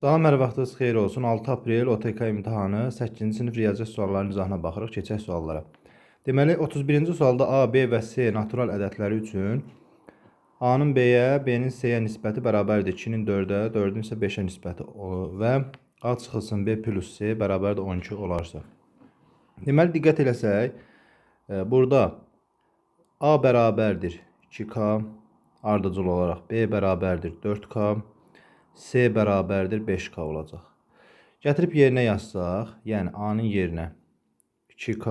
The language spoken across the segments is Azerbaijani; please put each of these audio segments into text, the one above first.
Salam, hər vaxtınız xeyir olsun. 6 aprel OTK imtahanı 8-ci sinif riyaziyyat suallarının izahına baxırıq. Keçək suallara. Deməli, 31-ci sualda A, B və C natural ədədləri üçün A-nın B-yə, B-nin C-yə nisbəti bərabərdir 2-nin 4-ə, 4-ün isə 5-ə nisbəti və A çıxılsın B plus C bərabərdir 12 olarsa. Deməli, diqqət eləsək, burada A bərabərdir 2K, ardıcıl olaraq B bərabərdir 4K, C bərabərdir 5K olacaq. Gətirib yerinə yazsaq, yəni A-nın yerinə 2K,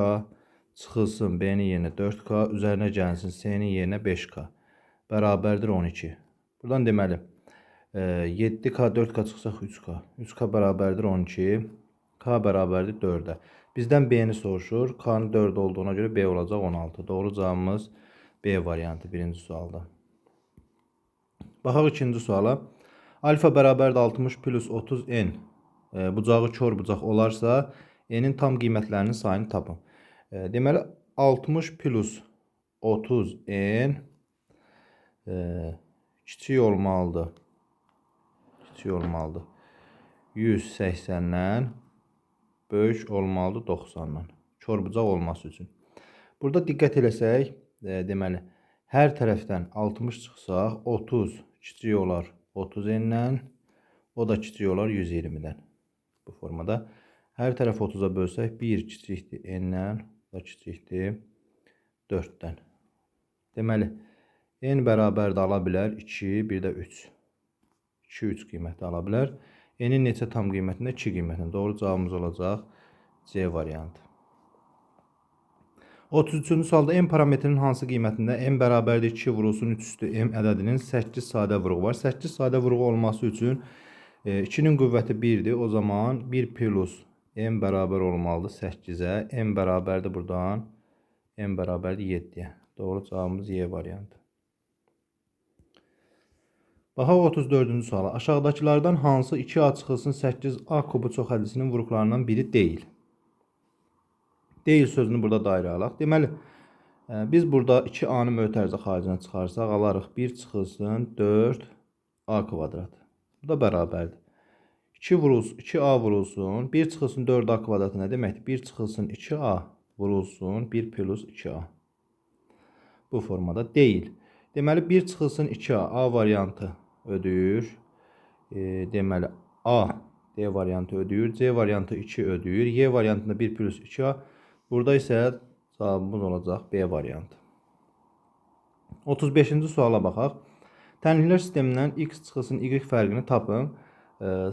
çıxılsın B-nin yerinə 4K, üzərinə gəlsin C-nin yerinə 5K, bərabərdir 12. Buradan deməli, 7K, 4K çıxsaq 3K, 3K bərabərdir 12, K bərabərdir 4-ə. Bizdən B-ni soruşur, K-nın 4 olduğuna görə B olacaq 16. Doğru cavabımız B variantı birinci sualda. Baxaq ikinci suala. Alfa bərabərdir 60 plus 30n bucağı kör bucaq olarsa, n'in tam qiymətlərinin sayını tapın. Deməli, 60 plus 30n kiçik olmalıdır. 180-dən böyük olmalıdır 90-dan. Kör bucaq olması üçün. Burada diqqət eləsək, deməli, hər tərəfdən 60 çıxsaq, 30 kiçik olar 30n-dən, o da kiçik olar 120-dən. Bu formada hər tərəf 30-a bölsək, 1 kiçikdir n-dən, o da kiçikdir 4-dən. Deməli, n bərabərdə ala bilər 2, bir də 3. 2, 3 qiyməti ala bilər. N-in neçə tam qiymətində? 2 qiymətində. Doğru cavabımız olacaq C variantı. 33-cü sualda m parametrinin hansı qiymətində m bərabərdir 2 vurulsun 3 üstü m ədədinin 8 sadə vuruğu var. 8 sadə vuruğu olması üçün 2-nin qüvvəti 1-dir. O zaman 1 plus m bərabər olmalıdır 8-ə. M bərabərdir buradan. M bərabərdir 7-yə. Doğru cavabımız Y variantı. Baxaq 34-cü suala. Aşağıdakılardan hansı 2A çıxılsın 8A kubu çox hədisinin vuruqlarından biri deyil? Deyil sözünü burada dairə alaq. Deməli, biz burada 2A-nı mötərizə xaricinə çıxarsaq, alarıq 1 çıxılsın 4A kvadrat. Bu da bərabərdir. 2A vurulsun, 1 çıxılsın 4A kvadratı nə deməkdir? 1 çıxılsın 2A vurulsun 1 plus 2A. Bu formada deyil. Deməli, 1 çıxılsın 2A, A variantı ödəyir. Deməli, A, D variantı ödəyir. C variantı 2 ödəyir. Y variantında 1 plus 2A. Burada isə cavabımız olacaq B variantı. 35-ci suala baxaq. Tənliklər sistemindən x çıxılsın y fərqini tapın.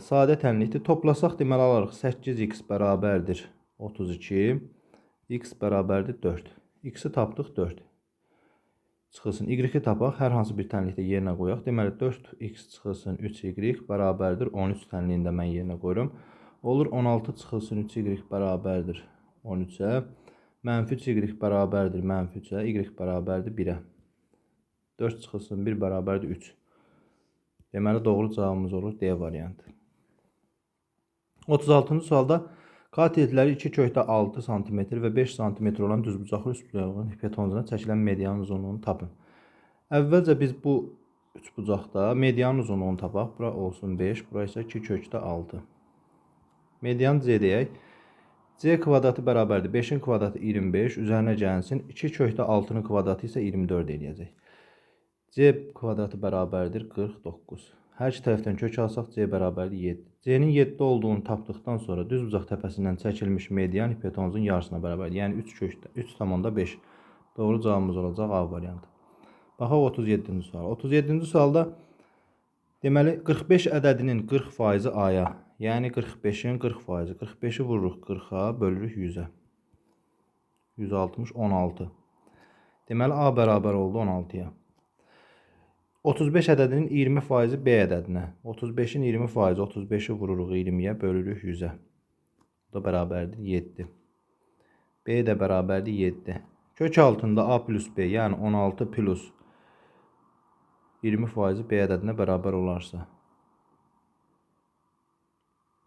Sadə tənlikdir. Toplasaq deməli alarıq 8x bərabərdir 32, x bərabərdir 4. X-i tapdıq 4. Çıxılsın y-i tapaq, hər hansı bir tənlikdə yerinə qoyaq. Deməli 4x çıxılsın 3y bərabərdir 13 tənliyində mən yerinə qoyuram. Olur 16 çıxılsın 3y bərabərdir 13-ə, mənfi 3y bərabərdir mənfi 3-ə, y bərabərdir 1-ə. 4 çıxılsın 1 bərabərdir 3. Deməli, doğru cavabımız olur D variantı. 36-cı sualda katilləri 2 kökdə 6 cm və 5 cm olan düzbucaqlı üstbucağın hipotenuzuna çəkilən medianın uzunluğunu tapın. Əvvəlcə biz bu üçbucaqda medianın uzunluğunu tapaq. Bura olsun 5, bura isə 2 kökdə 6. Median C deyək. C kvadratı bərabərdir 5-in kvadratı 25, üzərinə gəlsin 2 kökdə 6-nın kvadratı isə 24 eləyəcək. C kvadratı bərabərdir 49. Hər iki tərəfdən kök alsaq C bərabərdir 7. C-nin 7 olduğunu tapdıqdan sonra düz bucaq təpəsindən çəkilmiş median hipotenuzun yarısına bərabərdir. Yəni 3,5. Doğru cavabımız olacaq A variantı. Baxaq 37-ci sual. 37-ci sualda deməli 45 ədədinin 40% A-ya, yəni 45-in 40%. 45-i vururuq 40-a, bölürük 100-ə. 160, 16. Deməli, A bərabər oldu 16-ya. 35 ədədinin 20% B ədədinə. 35-in 20%, 35-i vururuq 20-yə, bölürük 100-ə. Bu da bərabərdir 7. B də bərabərdir 7. Kök altında A plus B, yəni 16 plus 20% B ədədinə bərabər olarsa.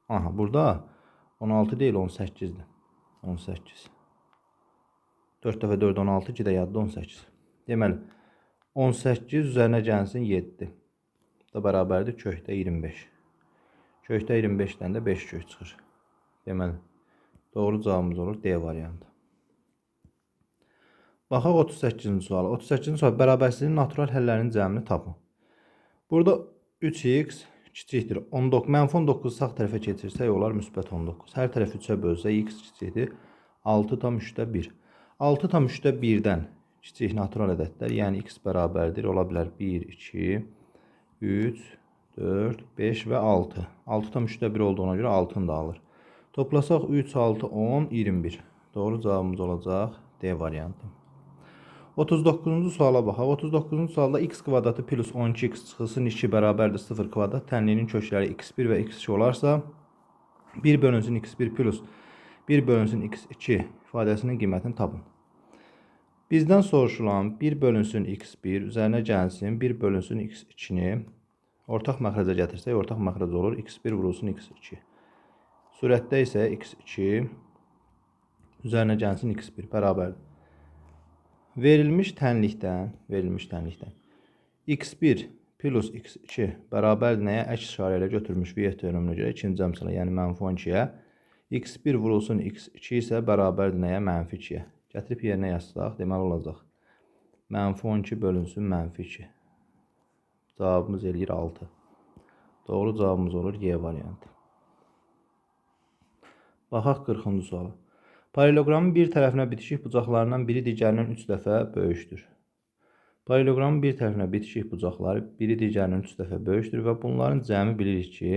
Aha, burada 16 deyil, 18-dir. 18. 4 dəfə 4, 16, 2 də yadda 18. Deməli, 18 üzərinə gəlsin 7. Bu da bərabərdir kökdə 25. Kökdə 25-dən də 5 kök çıxır. Deməli, doğru cavabımız olur D variantı. Baxaq 38-ci suala. 38-ci sual bərabərsizliyin natural həllərinin cəmini tapın. Burada 3x kiçikdir 19, mənfi 19 sağ tərəfə keçirsək olar müsbət 19. Hər tərəf 3-ə bölsək x kiçikdir 6/3-1. 6/3-1-dən kiçik natural ədədlər, yəni x bərabərdir, ola bilər 1, 2, 3, 4, 5 və 6. 6/3-1 olduğuna görə 6-nı da alır. Toplasaq 3, 6, 10, 21. Doğru cavabımız olacaq D variantı. 39-cu suala baxaq. 39-cu sualda x kvadratı plus 12x çıxılsın 2 bərabərdir 0 kvadrat tənliyinin kökləri x1 və x2 olarsa 1 bölünsün x1 plus 1 bölünsün x2 ifadəsinin qiymətini tapın. Bizdən soruşulan 1 bölünsün x1 üzərinə gəlsin 1 bölünsün x2-ni ortaq məxrəcə gətirsək ortaq məxrəc olur x1 vurulsun x2. Surətdə isə x2 üzərinə gəlsin x1 bərabərdir. Verilmiş tənlikdən x1 plus x2 bərabərdir nəyə? Əks işarə ilə götürmüş V teoreminə görə ikinci əmsala, yəni mənfi 12-yə. x1 vurulsun x2 isə bərabərdir nəyə? Mənfi 2-yə. Gətirib yerinə yazsaq, deməli olacaq. Mənfi 12 bölünsün mənfi 2. Cavabımız eləyir 6. Doğru cavabımız olur Y variantı. Baxaq 40-cı suala. Paralelogramın bir tərəfinə bitişik bucaqlarından biri digərindən 3 dəfə böyükdür. Paralelogramın bir tərəfinə bitişik bucaqları biri digərindən 3 dəfə böyükdür və bunların cəmi bilirik ki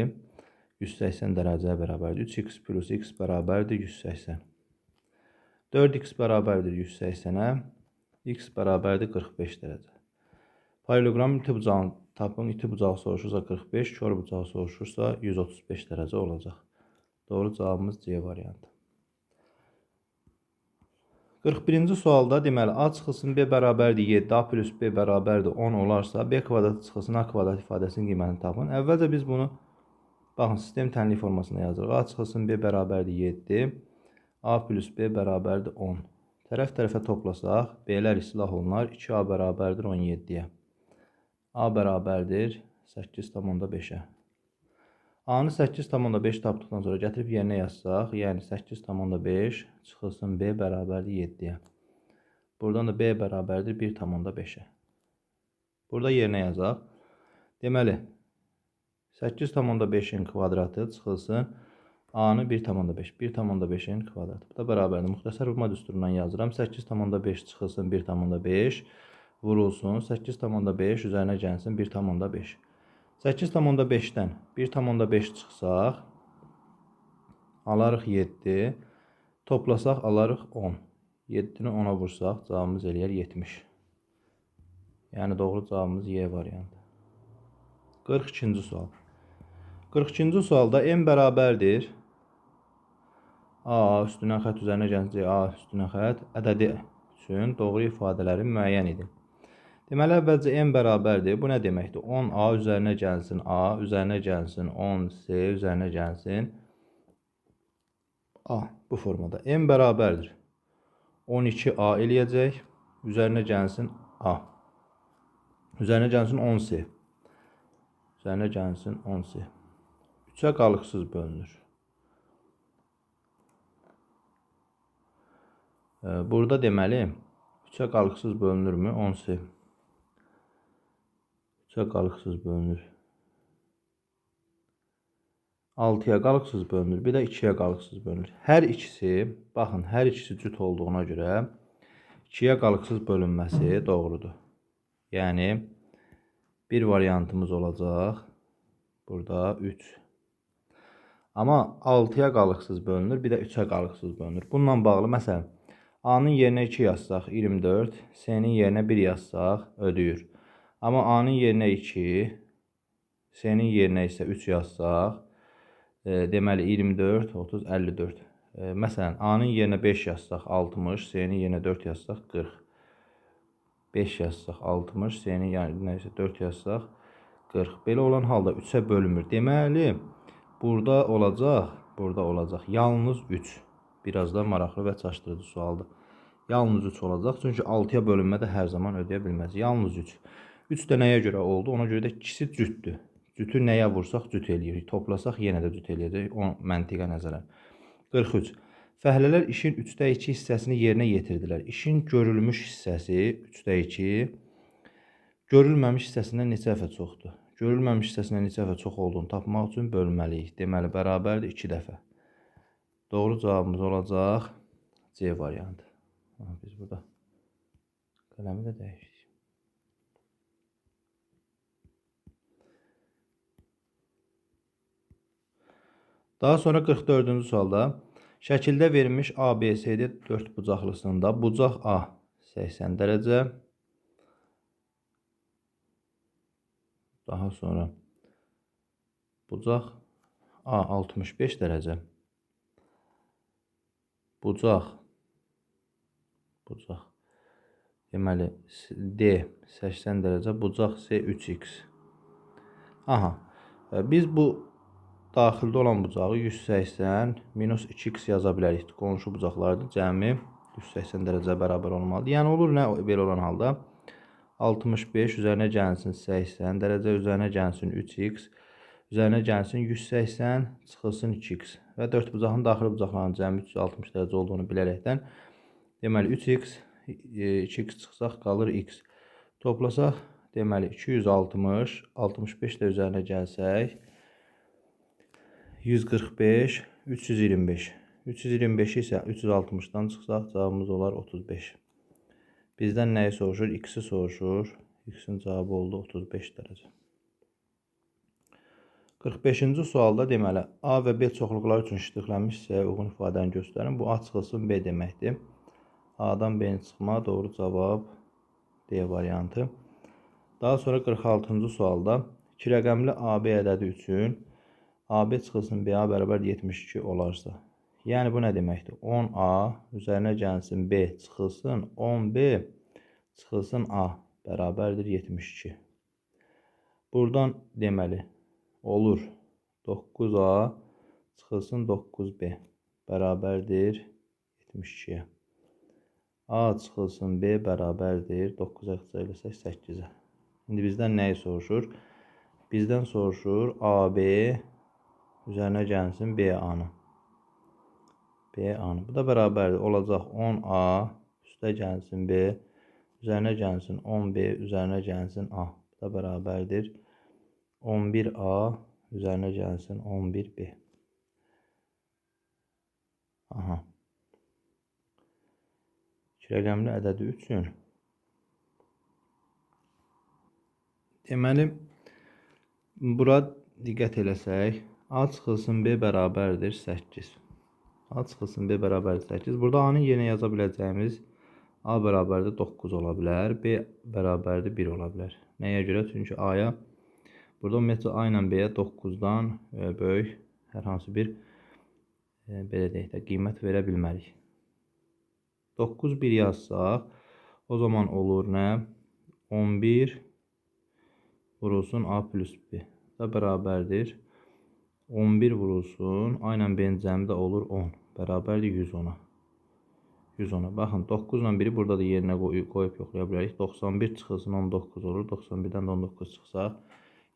180 dərəcəyə bərabərdir. 3x plus x bərabərdir 180. 4x bərabərdir 180-ə, x bərabərdir 45 dərəcə. Paralelogramın iti bucağını tapın. İti bucağı soruşursa 45, kör bucağı soruşursa 135 dərəcə olacaq. Doğru cavabımız C variantı. 41-ci sualda deməli A çıxılsın B bərabərdir 7, A plus B bərabərdir 10 olarsa B kvadratı çıxılsın A kvadrat ifadəsinin qiymətini tapın. Əvvəlcə biz bunu baxın sistem tənlik formasında yazırıq. A çıxılsın B bərabərdir 7, A plus B bərabərdir 10. Tərəf-tərəfə toplasaq B'lər islah olunar 2A bərabərdir 17-yə. A bərabərdir 8,5-ə. A-nı 8,5 tapdıqdan sonra gətirib yerinə yazsaq, yəni 8,5 çıxılsın B bərabərdir 7-yə. Buradan da B bərabərdir 1,5-ə. Burada yerinə yazaq. Deməli, 8,5-in kvadratı çıxılsın A-nı 1,5. 1,5-in kvadratı. Bu da bərabərdir. Müxtəsər vurma düsturundan yazıram. 8,5 çıxılsın 1,5 vurulsun. 8,5 üzərinə gəlsin 1,5. 8,5-dən 1,5 çıxsaq, alarıq 7, toplasaq alarıq 10. 7-ni 10-a vursaq, cavabımız eləyər 70. Yəni doğru cavabımız Y variantı. 42-ci sual. 42-ci sualda M bərabərdir. A üstünə xət üzərinə gəlsin, A üstünə xət ədədi üçün doğru ifadələri müəyyən edin. Deməli, əvvəlcə M bərabərdir. Bu nə deməkdir? 10A üzərinə gəlsin A, üzərinə gəlsin 10C, üzərinə gəlsin A. Bu formada. M bərabərdir. 12A eləyəcək. Üzərinə gəlsin A. Üzərinə gəlsin 10C. Üzərinə gəlsin 10C. 3-ə qalıqsız bölünür. Burada deməli, 3-ə qalıqsız bölünürmü? 10C. 3-ə qalıqsız bölünür. 6-ya qalıqsız bölünür. Bir də 2-yə qalıqsız bölünür. Hər ikisi, baxın, hər ikisi cüt olduğuna görə 2-yə qalıqsız bölünməsi doğrudur. Yəni, bir variantımız olacaq. Burada 3. Amma 6-ya qalıqsız bölünür. Bir də 3-ə qalıqsız bölünür. Bununla bağlı, məsələn, A-nın yerinə 2 yazsaq 24, C-nin yerinə 1 yazsaq ödəyir. Amma A-nın yerinə 2, C-nin yerinə isə 3 yazsaq, deməli 24, 30, 54. Məsələn, A-nın yerinə 5 yazsaq 60, C-nin yerinə 4 yazsaq 40. 5 yazsaq 60, C-nin yerinə isə 4 yazsaq 40. Belə olan halda 3-ə bölünmür. Deməli, burada olacaq yalnız 3. Biraz da maraqlı və çaşdırıcı sualdır. Yalnız 3 olacaq. Çünki 6-ya bölünmə də hər zaman ödəyə bilməz. Yalnız 3. 3 də nəyə görə oldu? Ona görə də ikisi cütdür. Cütü nəyə vursaq cüt eləyir. Toplasaq yenə də cüt eləyəcək. O məntiqə nəzərən. 43. Fəhlələr işin 3/2 hissəsini yerinə yetirdilər. İşin görülmüş hissəsi 3/2, görülməmiş hissəsindən neçə dəfə çoxdur? Görülməmiş hissəsindən neçə dəfə çox olduğunu tapmaq üçün bölməliyik. Deməli, bərabərdir 2 dəfə. Doğru cavabımız olacaq C variantı. Biz burada qələmi də dəyişdik. Daha sonra 44-cü sualda şəkildə verilmiş ABCD 4 bucaqlısında bucaq A 80 dərəcə, daha sonra bucaq A 65 dərəcə, bucaq deməli D 80 dərəcə, bucaq C 3x. Aha, biz bu daxildə olan bucağı 180 minus 2x yaza bilərik. Qonşu bucaqlardır. Cəmi 180 dərəcə bərabər olmalıdır. Yəni olur nə belə olan halda? 65 üzərinə gəlsin 80 dərəcə, üzərinə gəlsin 3x, üzərinə gəlsin 180, çıxılsın 2x. Və 4 bucağın daxili bucaqlarının cəmi 360 dərəcə olduğunu bilərəkdən, deməli 3x, 2x çıxsaq qalır x. Toplasaq, deməli 260, 65 də üzərinə gəlsək, 145, 325. 325 isə 360-dan çıxsaq cavabımız olar 35. Bizdən nəyi soruşur? X-i soruşur. X-in cavabı oldu 35 dərəcə. 45-ci sualda deməli A və B çoxluqları üçün şişdirlənmiş hissəyə uyğun ifadəni göstərin. Bu A çıxılsın B deməkdir. A-dan B-ni çıxma doğru cavab D variantı. Daha sonra 46-cı sualda 2 rəqəmli AB ədədi üçün AB çıxılsın BA bərabər 72 olarsa. Yəni bu nə deməkdir? 10A üzərinə gəlsin B çıxılsın 10B çıxılsın A bərabərdir 72. Buradan deməli olur 9A çıxılsın 9B bərabərdir 72-yə. A çıxılsın B bərabərdir 9-a ixtisar eləsək 8-ə. İndi bizdən nəyi soruşur? Bizdən soruşur AB üzərinə gəlsin BA-nı. BA-nı. Bu da bərabərdir. Olacaq 10A üstə gəlsin B, üzərinə gəlsin 10B, üzərinə gəlsin A. Bu da bərabərdir. 11A üzərinə gəlsin 11B. Aha. 2 rəqəmli ədədi üçün deməli bura diqqət eləsək, A çıxılsın B bərabərdir 8. A çıxılsın B bərabərdir 8. Burada A-nı yenə yaza biləcəyimiz A bərabərdir 9 ola bilər. B bərabərdir 1 ola bilər. Nəyə görə? Çünki A-ya burada ümumiyyətlə A ilə B-yə 9-dan böyük hər hansı bir belə deyək də qiymət verə bilmərik. 9 1 yazsaq o zaman olur nə? 11 vurulsun A plus B da bərabərdir 11 vurulsun, A ilə B-nin cəmi də olur 10. Bərabərdir 110-a. 110-a. Baxın, 9 ilə 1-i burada da yerinə qoyub yoxlaya bilərik. 91 çıxılsın 19 olur. 91-dən də 19 çıxsa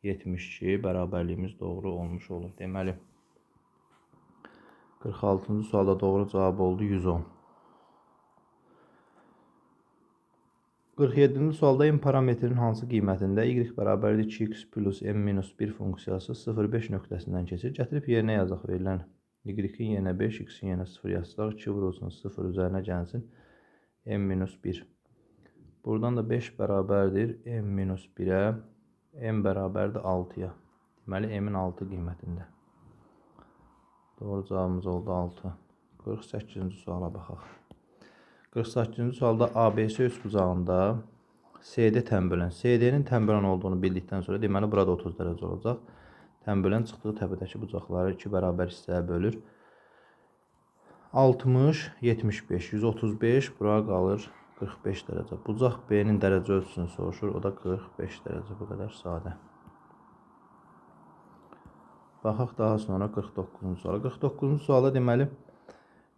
72. Bərabərliyimiz doğru olmuş olur. Deməli, 46-cı sualda doğru cavab oldu 110. 47-ci sualda M parametrin hansı qiymətində y bərabərdir 2x plus m minus 1 funksiyası 0,5 nöqtəsindən keçir. Gətirib yerinə yazaq verilən y-in yerinə 5, x-in yerinə 0 yazsaq 2 vurulsun 0 üzərinə gəlsin m minus 1. Buradan da 5 bərabərdir m minus 1-ə, m bərabərdir 6-ya. Deməli, m-in 6 qiymətində. Doğru cavabımız oldu 6. 48-ci suala baxaq. 48-ci sualda ABC üçbucağında CD tənbölən. CD-nin tənbölən olduğunu bildikdən sonra deməli burada 30 dərəcə olacaq. Tənbölən çıxdığı təpədəki bucaqları 2 bərabər hissəyə bölür. 60, 75, 135, bura qalır 45 dərəcə. Bucaq B-nin dərəcə ölçüsünü soruşur. O da 45 dərəcə. Bu qədər sadə. Baxaq daha sonra 49-cu suala. 49-cu suala deməli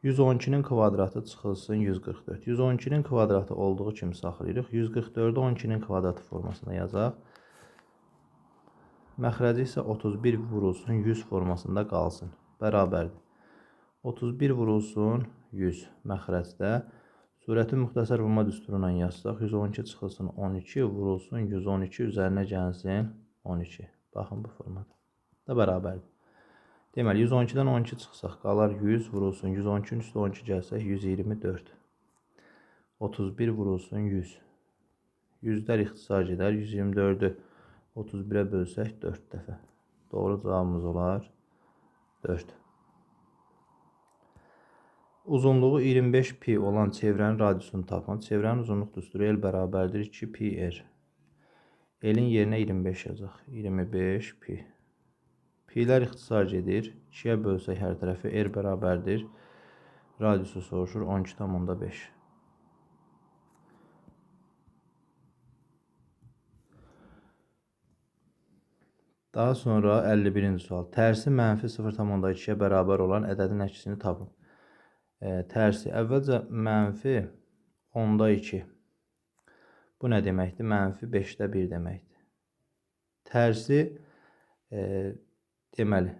112-nin kvadratı çıxılsın 144. 112-nin kvadratı olduğu kimi saxlayırıq. 144-ü 12-nin kvadratı formasına yazaq. Məxrəci isə 31 vurulsun 100 formasında qalsın. Bərabərdir. 31 vurulsun 100 məxrəcdə. Surəti müxtəsər vurma düsturu ilə yazsaq, 112 çıxılsın 12, vurulsun 112, üzərinə gəlsin 12. Baxın bu formada. Da bərabərdir. Deməli, 112-dən 12 çıxsaq, qalar 100, vurulsun 112-nin üstə 12 gəlsək, 124. 31 vurulsun 100. 100-lər ixtisar gedər, 124-ü 31-ə bölsək 4 dəfə. Doğru cavabımız olar 4. Uzunluğu 25 pi olan çevrənin radiusunu tapın. Çevrənin uzunluq düsturu L bərabərdir 2 pi r. L'in yerinə 25 yazaq. 25 pi. Pi'lər ixtisar gedir. 2-yə bölsək hər tərəfi r bərabərdir. Radiusu soruşur 12,5. Daha sonra 51-ci sual. Tərsi mənfi 0,2-yə bərabər olan ədədin əksini tapın. Tərsi. Əvvəlcə mənfi 10-2. Bu nə deməkdir? Mənfi 5-də 1 deməkdir. Tərsi deməli,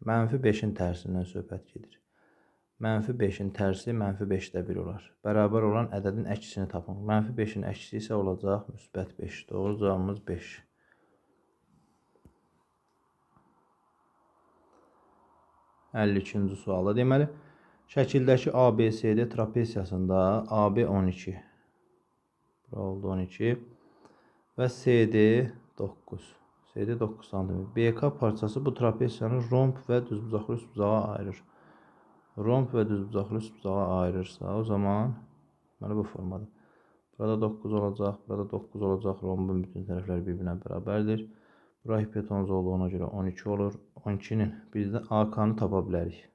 mənfi 5-in tərsindən söhbət gedir. Mənfi 5-in tərsi mənfi 5-də 1 olar. Bərabər olan ədədin əksini tapın. Mənfi 5-in əksi isə olacaq müsbət 5. Doğru cavabımız 5. 52-ci sualda deməli, şəkildəki ABCD trapesiyasında AB 12, bura oldu 12 və CD 9. CD 9 cm. BK parçası bu trapesiyanı romb və düzbucaqlı üstbucağa ayırır. Romb və düzbucaqlı üstbucağa ayırırsa, o zaman deməli bu formada. Burada 9 olacaq, burada 9 olacaq. Rombun bütün tərəfləri bir-birinə bərabərdir. Bura hipotenuz olduğuna görə 12 olur. 12-nin biz də AK-nı tapa bilərik.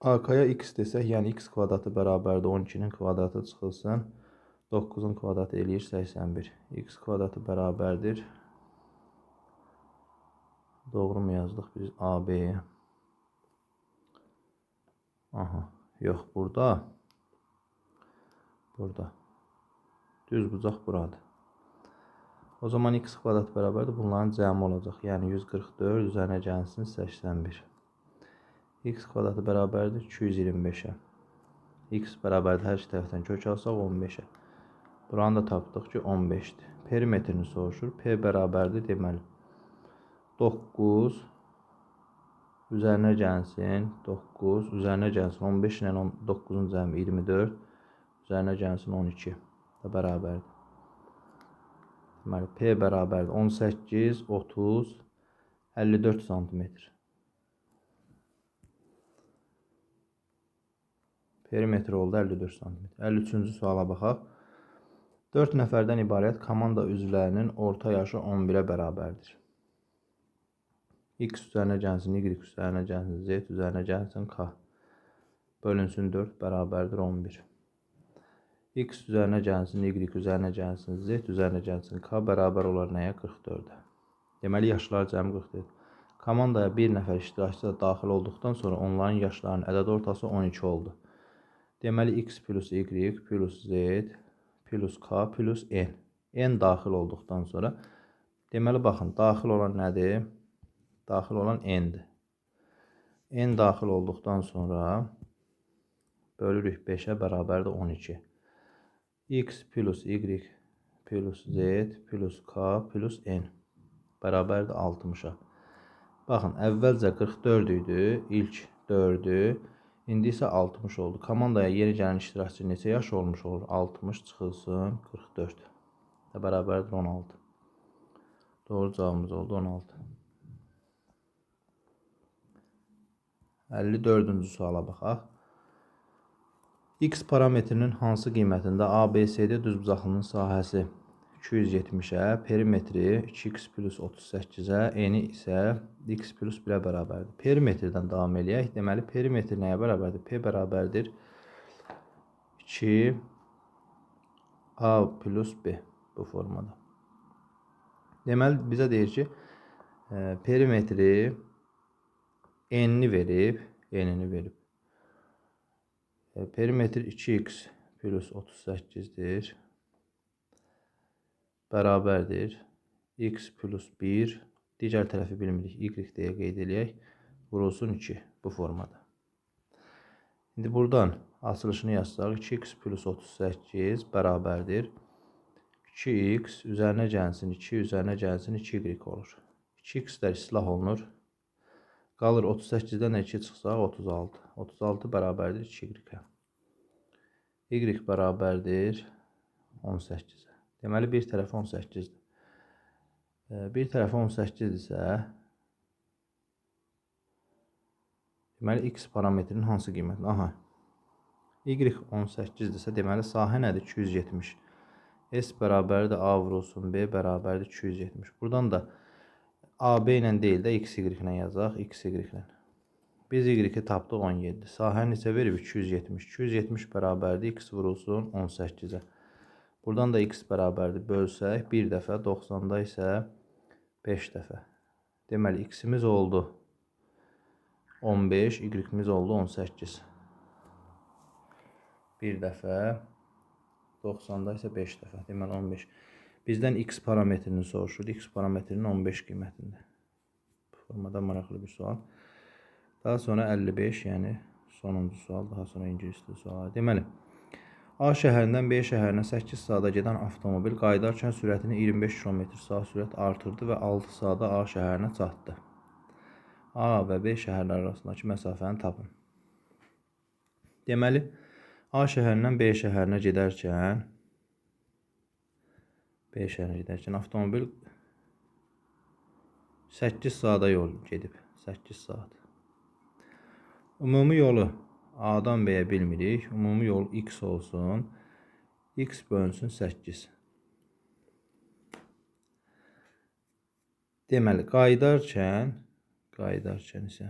AK-ya x desək, yəni x kvadratı bərabərdir 12-nin kvadratı çıxılsın. 9-un kvadratı eləyir 81. X kvadratı bərabərdir. Doğru mu yazdıq biz AB-yə? Aha, yox, burada. Düzbucaq buradır. O zaman x kvadrat bərabərdir. Bunların cəmi olacaq. Yəni 144 üzərinə gəlsin 81. X kvadratı bərabərdir 225-ə. X bərabərdir hər iki tərəfdən kök alsaq 15-ə. Buranı da tapdıq ki 15-dir. Perimetrini soruşur. P bərabərdir deməli 9 üzərinə gəlsin 9 üzərinə gəlsin 15 ilə 9-un cəmi 24 üzərinə gəlsin 12 da bərabərdir. Deməli, P bərabərdir 18, 30, 54 cm. Perimetr oldu 54 cm. 53-cü suala baxaq. 4 nəfərdən ibarət komanda üzvlərinin orta yaşı 11-ə bərabərdir. X üzərinə gəlsin, Y üzərinə gəlsin, Z üzərinə gəlsin, K. Bölünsün 4 bərabərdir 11. X üzərinə gəlsin, Y üzərinə gəlsin, Z üzərinə gəlsin, K bərabər olar nəyə? 44-ə. Deməli, yaşları cəmi 44. Komandaya bir nəfər iştirakçı da daxil olduqdan sonra onların yaşlarının ədəd ortası 12 oldu. Deməli, X plus Y plus Z plus K plus N. N daxil olduqdan sonra, deməli, baxın, daxil olan nədir? Daxil olan N'dir. N daxil olduqdan sonra bölürük 5-ə bərabərdir 12. X plus Y plus Z plus K plus N bərabərdir 60-a. Baxın, əvvəlcə 44 idi, ilk 4-dür. İndi isə 60 oldu. Komandaya yeni gələn iştirakçı neçə yaş olmuş olur? 60 çıxılsın 44. Bərabərdir 16. Doğru cavabımız oldu 16. 54-cü suala baxaq. X parametrinin hansı qiymətində ABCD düzbucaqlının sahəsi 270-ə, perimetri 2x plus 38-ə, eni isə x plus 1-ə bərabərdir. Perimetrdən davam eləyək. Deməli, perimetr nəyə bərabərdir? P bərabərdir 2A plus B bu formada. Deməli, bizə deyir ki, perimetri enini verib. Perimetr 2x plus 38-dir. Bərabərdir x plus 1, digər tərəfi bilmirik, y deyə qeyd eləyək, vurulsun 2 bu formada. İndi buradan açılışını yazsaq, 2x plus 38 bərabərdir. 2x üzərinə gəlsin 2, üzərinə gəlsin 2y olur. 2x-lər islah olunur. Qalır 38-dən 2 çıxsaq 36. 36 bərabərdir 2y-ə. Y bərabərdir 18-ə. Deməli, bir tərəfi 18-dir. Bir tərəfi 18-dirsə, deməli, x parametrinin hansı qiyməti? Aha. Y 18-dirsə, deməli, sahə nədir? 270. S bərabərdir A vurulsun B bərabərdir 270. Buradan da AB ilə deyil də XY ilə yazaq. XY ilə. Biz Y-i tapdıq 17. Sahə neçə verib? 270. 270 bərabərdir X vurulsun 18-ə. Buradan da X bərabərdir bölsək 1 dəfə, 90-da isə 5 dəfə. Deməli, X-imiz oldu 15, Y-imiz oldu 18. 1 dəfə, 90-da isə 5 dəfə. Deməli, 15. Bizdən X parametrini soruşur. X parametrinin 15 qiymətində. Bu formada maraqlı bir sual. Daha sonra 55, yəni sonuncu sual, daha sonra ingilisli sual. Deməli, A şəhərindən B şəhərinə 8 saata gedən avtomobil qayıdarkən sürətini 25 km/saat sürət artırdı və 6 saata A şəhərinə çatdı. A və B şəhərləri arasındakı məsafəni tapın. Deməli, A şəhərindən B şəhərinə gedərkən avtomobil 8 saata yol gedib. 8 saat. Ümumi yolu A-dan B-yə bilmirik. Ümumi yol X olsun. X bölünsün 8. Deməli, qayıdarkən isə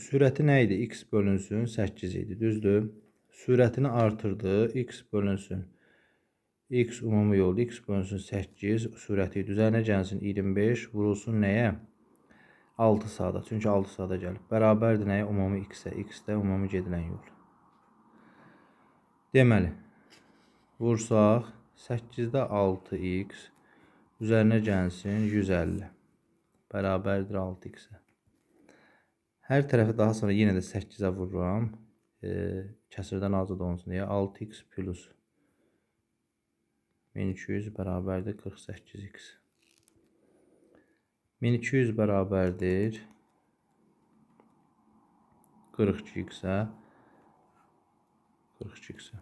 sürəti nə idi? X bölünsün 8 idi, düzdür? Sürətini artırdı, X bölünsün. X ümumi yol, X bölünsün 8, sürəti idi. Üzərinə gəlsin 25, vurulsun nəyə? 6 saata, çünki 6 saata gəlib. Bərabərdir nəyə? Ümumi X-ə. X-də ümumi gedilən yol. Deməli, vursaq 8-də 6x, üzərinə gəlsin 150. Bərabərdir 6x-ə. Hər tərəfi daha sonra yenə də 8-ə vururam. Kəsirdən azad olunsun deyə 6x plus 1200 bərabərdir 48x. 1200 bərabərdir 42x-ə. 42x-ə.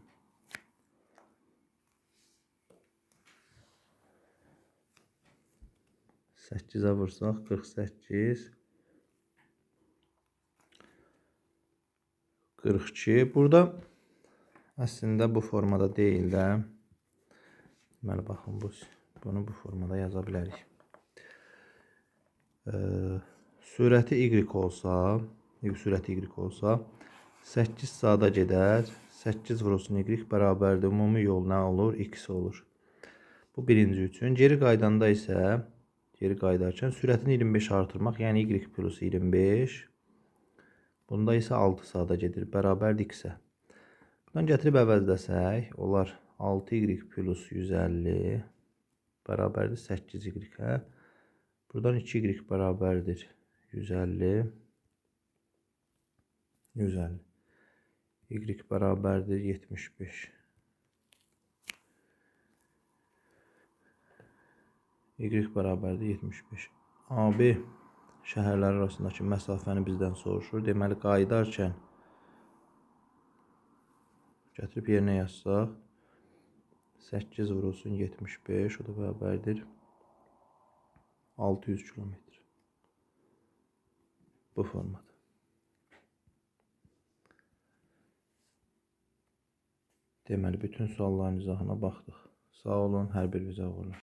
8-ə vursaq 48. 42. Burada əslində bu formada deyil də. Deməli, baxın, bunu bu formada yaza bilərik. Sürəti Y olsa, 8 saata gedər, 8 vurulsun Y bərabərdir. Ümumi yol nə olur? X olur. Bu birinci üçün. Geri qayıdarkən sürətini 25 artırmaq, yəni Y plus 25. Bunda isə 6 saata gedir, bərabərdir X-ə. Buradan gətirib əvəzləsək, olar 6y plus 150 bərabərdir 8y-ə. Buradan 2y bərabərdir 150. Y bərabərdir 75. Y bərabərdir 75. AB şəhərlər arasındakı məsafəni bizdən soruşur. Deməli, qayıdarkən gətirib yerinə yazsaq 8 vurulsun 75, o da bərabərdir 600 kilometr. Bu formada. Deməli, bütün sualların izahına baxdıq. Sağ olun, hər birinizə uğurlar.